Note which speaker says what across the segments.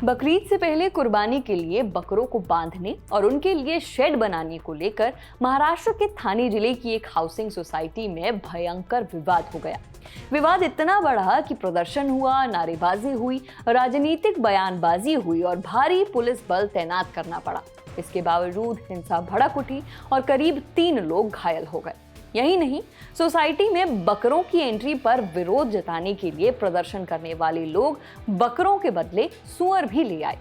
Speaker 1: बकरीद से पहले कुर्बानी के लिए बकरों को बांधने और उनके लिए शेड बनाने को लेकर महाराष्ट्र के थाने जिले की एक हाउसिंग सोसाइटी में भयंकर विवाद हो गया। विवाद इतना बढ़ा कि प्रदर्शन हुआ, नारेबाजी हुई, राजनीतिक बयानबाजी हुई और भारी पुलिस बल तैनात करना पड़ा। इसके बावजूद हिंसा भड़क उठी और करीब 3 लोग घायल हो गए। यही नहीं, सोसाइटी में बकरों की एंट्री पर विरोध जताने के लिए प्रदर्शन करने वाले लोग बकरों के बदले सुअर भी ले आए।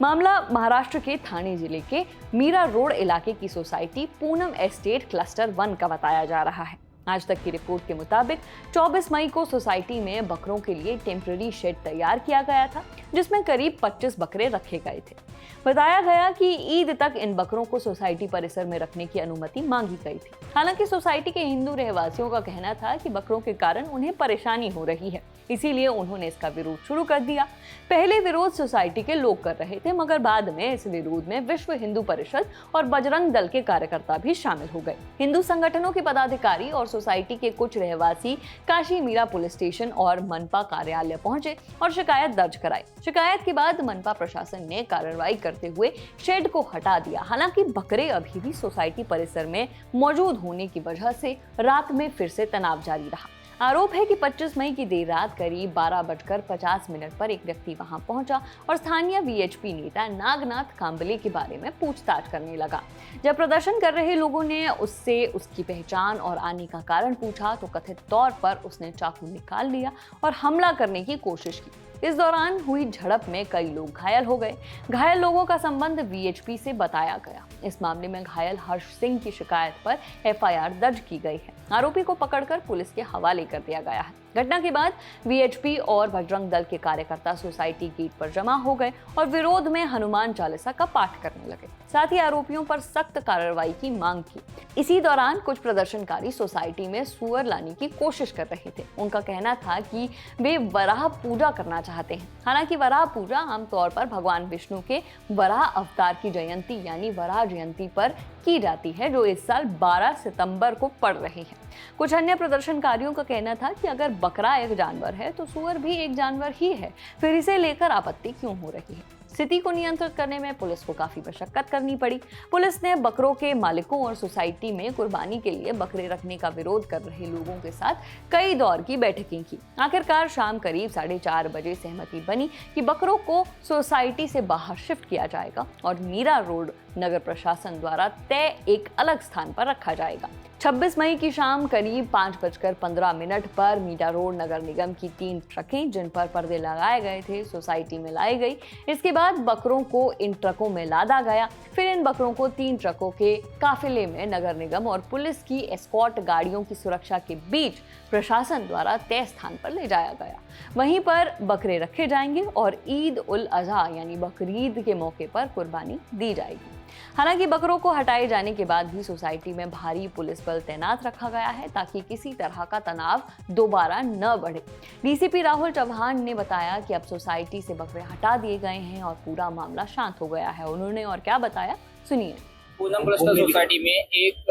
Speaker 1: मामला महाराष्ट्र के ठाणे जिले के मीरा रोड इलाके की सोसाइटी पूनम एस्टेट क्लस्टर 1 का बताया जा रहा है। आज तक की रिपोर्ट के मुताबिक 24 मई को सोसाइटी में बकरों के लिए टेम्पररी शेड तैयार किया गया था, जिसमें करीब 25 बकरे रखे गए थे। बताया गया कि ईद तक इन बकरों को सोसाइटी परिसर में रखने की अनुमति मांगी गई थी। हालांकि सोसाइटी के हिंदू रहवासियों का कहना था कि बकरों के कारण उन्हें परेशानी हो रही है, इसीलिए उन्होंने इसका विरोध शुरू कर दिया। पहले विरोध सोसाइटी के लोग कर रहे थे, मगर बाद में इस विरोध में विश्व हिंदू परिषद और बजरंग दल के कार्यकर्ता भी शामिल हो गए। हिंदू संगठनों के पदाधिकारी और सोसाइटी के कुछ रहवासी काशी मीरा पुलिस स्टेशन और मनपा कार्यालय पहुंचे और शिकायत दर्ज कराई। शिकायत के बाद मनपा प्रशासन ने कार्रवाई करते हुए शेड को हटा दिया। हालांकि बकरे अभी भी सोसाइटी परिसर में मौजूद होने की वजह से रात में फिर से तनाव जारी रहा। आरोप है कि 25 मई की देर रात करीब 12:50 पर एक व्यक्ति वहां पहुंचा और स्थानीय वीएचपी नेता नागनाथ कांबले के बारे में पूछताछ करने लगा। जब प्रदर्शन कर रहे लोगों ने उससे उसकी पहचान और आने का कारण पूछा तो कथित तौर पर उसने चाकू निकाल लिया और हमला करने की कोशिश की। इस दौरान हुई झड़प में कई लोग घायल हो गए। घायल लोगों का संबंध वीएचपी से बताया गया। इस मामले में घायल हर्ष सिंह की शिकायत पर एफआईआर दर्ज की गई है। आरोपी को पकड़कर पुलिस के हवाले कर दिया गया है। घटना के बाद वीएचपी और बजरंग दल के कार्यकर्ता सोसाइटी गेट पर जमा हो गए और विरोध में हनुमान चालीसा का पाठ करने लगे। साथ ही आरोपियों पर सख्त कार्रवाई की मांग की। इसी दौरान कुछ प्रदर्शनकारी सोसाइटी में सुअर लाने की कोशिश कर रहे थे। उनका कहना था कि वे वराह पूजा करना चाहते हैं। हालांकि वराह पूजा आमतौर पर भगवान विष्णु के वराह अवतार की जयंती यानी वराह जयंती पर की जाती है, जो इस साल 12 सितंबर को पड़ रही है। कुछ अन्य प्रदर्शनकारियों का कहना था कि अगर बकरा एक जानवर है तो सुअर भी एक जानवर ही है, फिर इसे लेकर आपत्ति क्यों हो रही है। स्थिति को नियंत्रित करने में पुलिस को काफी मशक्कत करनी पड़ी। पुलिस ने बकरों के मालिकों और सोसाइटी में कुर्बानी के लिए बकरे रखने का विरोध कर रहे लोगों के साथ कई दौर की बैठकें की। आखिरकार शाम करीब 4:30 बजे सहमति बनी कि बकरों को सोसाइटी से बाहर शिफ्ट किया जाएगा और मीरा रोड नगर प्रशासन द्वारा तय एक अलग स्थान पर रखा जाएगा। 26 मई की शाम करीब 5:15 पर मीरा रोड नगर निगम की 3 ट्रकें, जिन पर पर्दे लगाए गए थे, सोसाइटी में लाई गई। इसके बाद बकरों को इन ट्रकों में लादा गया। फिर इन बकरों को 3 ट्रकों के काफिले में नगर निगम और पुलिस की एस्कॉर्ट गाड़ियों की सुरक्षा के बीच प्रशासन द्वारा तय स्थान पर ले जाया गया। वहीं पर बकरे रखे जाएंगे और ईद उल अजहा यानी बकरीद के मौके पर कुर्बानी दी जाएगी। हालांकि बकरों को हटाए जाने के बाद भी सोसाइटी में भारी पुलिस बल तैनात रखा गया है ताकि किसी तरह का तनाव दोबारा न बढ़े। डीसीपी राहुल चौहान ने बताया कि अब सोसाइटी से बकरे हटा दिए गए हैं और पूरा मामला शांत हो गया है। उन्होंने और क्या बताया, सुनिए।
Speaker 2: पूनम क्लस्टर सोसाइटी में एक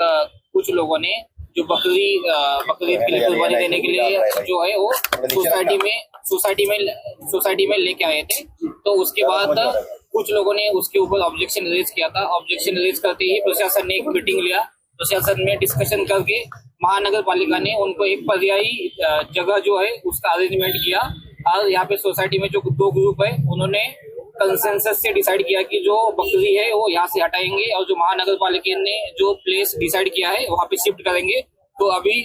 Speaker 2: कुछ लोगों ने जो बकरीद के लिए कुर्बानी देने के लिए जो है वो सोसाइटी में लेके आए थे। तो उसके बाद कुछ लोगों ने उसके ऊपर ऑब्जेक्शन रेज किया था। ऑब्जेक्शन रेज करते ही प्रशासन ने एक मीटिंग लिया। प्रशासन में डिस्कशन करके महानगर पालिका ने उनको एक पर्यायी जगह जो है उसका अरेंजमेंट किया और यहाँ पे सोसाइटी में जो 2 ग्रुप है उन्होंने कंसेंसस से डिसाइड किया कि जो बकरी है वो यहाँ से हटाएंगे और जो महानगर पालिका ने जो प्लेस डिसाइड किया है वहाँ पे शिफ्ट करेंगे। तो अभी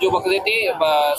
Speaker 2: जो बकरे थे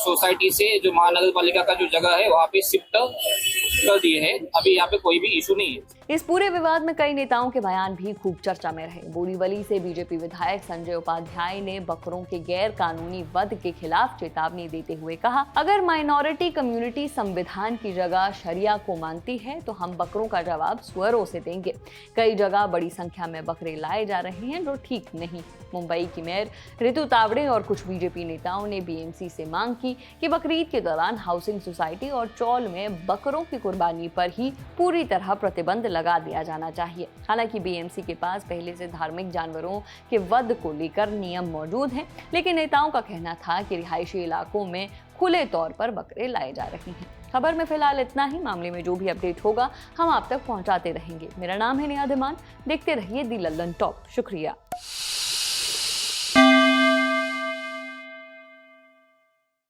Speaker 2: सोसाइटी से जो महानगर पालिका का जो जगह है वहाँ पे शिफ्ट कर दिए हैं। अभी यहाँ पे कोई भी इशू नहीं है।
Speaker 1: इस पूरे विवाद में कई नेताओं के बयान भी खूब चर्चा में रहे। बोरीवली से बीजेपी विधायक संजय उपाध्याय ने बकरों के गैर कानूनी वध के खिलाफ चेतावनी देते हुए कहा, अगर माइनॉरिटी कम्युनिटी संविधान की जगह शरिया को मानती है तो हम बकरों का जवाब सुअरों से देंगे। कई जगह बड़ी संख्या में बकरे लाए जा रहे हैं जो ठीक नहीं। मुंबई की मेयर ऋतु तावड़े और कुछ बीजेपी नेताओं ने बीएमसी से मांग की कि बकरीद के दौरान हाउसिंग सोसाइटी और चौल में बकरों की कुर्बानी पर ही पूरी तरह प्रतिबंध लगा दिया जाना चाहिए। हालांकि बीएमसी के पास पहले से धार्मिक जानवरों के वध को लेकर नियम मौजूद हैं, लेकिन नेताओं का कहना था कि रिहायशी इलाकों में खुले तौर पर बकरे लाए जा रहे हैं। खबर में फिलहाल इतना ही। मामले में जो भी अपडेट होगा हम आप तक पहुंचाते रहेंगे। मेरा नाम है नेहा धीमान। देखते रहिए दी लल्लन टॉप। शुक्रिया।